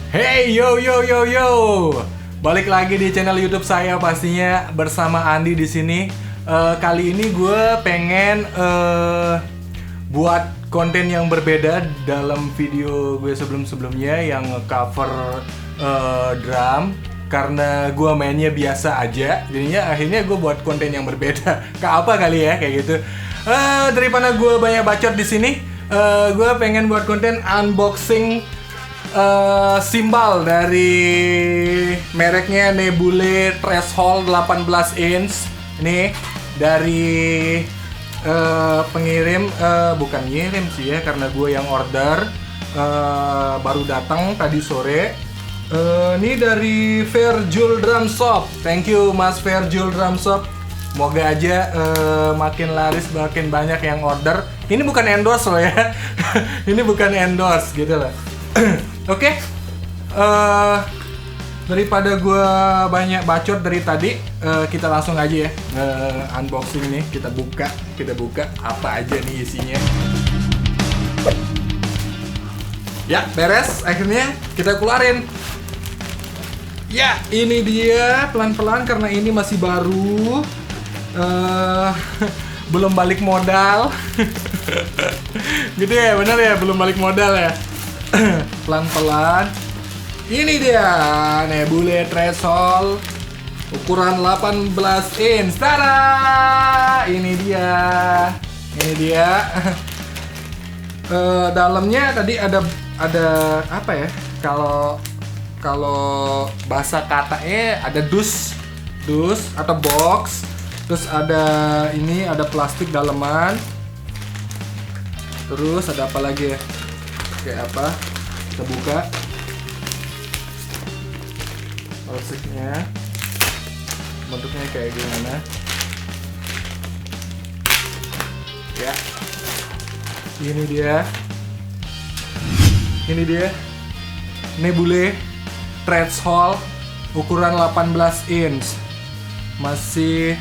Hey yo yo yo yo, balik lagi di channel YouTube saya pastinya bersama Andi di sini. Kali ini gue pengen buat konten yang berbeda dalam video gue sebelumnya yang cover drum. Karena gue mainnya biasa aja, jadinya akhirnya gue buat konten yang berbeda. Apa kali ya kayak gitu. Daripada gue banyak bacot di sini, gue pengen buat konten unboxing simbal dari mereknya Nebule Threshold 18 inch. Ini dari pengirim, bukan ngirim sih ya, karena gue yang order, baru datang tadi sore. Ini dari Fairjul Drum Shop. Thank you Mas Fairjul Drum Shop. Moga aja makin laris, makin banyak yang order. Ini bukan endorse loh ya. Ini bukan endorse gitu loh. Oke. Daripada gue banyak bacot dari tadi, kita langsung aja ya unboxing nih. Kita buka apa aja nih isinya. Ya, beres. Akhirnya kita keluarin. Ya, ini dia pelan-pelan karena ini masih baru. Belum balik modal. Gitu ya, bener ya, belum balik modal ya. Pelan-pelan. Ini dia Nebule Threshold ukuran 18 inch. Tada! Ini dia. Dalamnya tadi ada apa ya? Kalau bahasa katanya ada dus atau box. Terus ada plastik daleman. Terus ada apa lagi ya? Kayak apa? Kita buka plastinya, bentuknya kayak gimana ya. Ini dia Nebule Threshold ukuran 18 inch, masih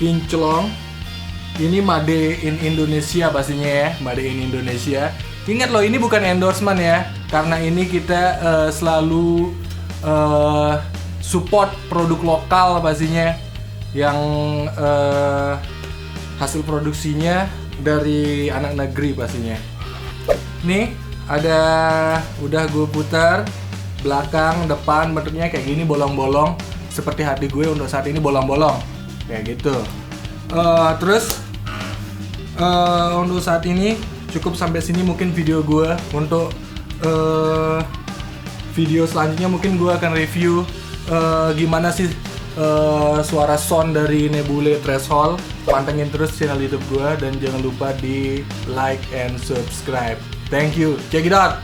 kinclong. Ini made in Indonesia pastinya ya, made in Indonesia. Ingat loh, ini bukan endorsement ya, karena ini kita selalu support produk lokal pastinya, yang hasil produksinya dari anak negeri pastinya. Nih ada, udah gue putar belakang, depan, bentuknya kayak gini, bolong-bolong seperti hati gue untuk saat ini, bolong-bolong kayak gitu. Terus untuk saat ini cukup sampai sini mungkin video gue. Untuk video selanjutnya mungkin gue akan review gimana sih suara sound dari Nebule Threshold. Pantengin terus channel YouTube gue dan jangan lupa di like and subscribe. Thank you, check it out.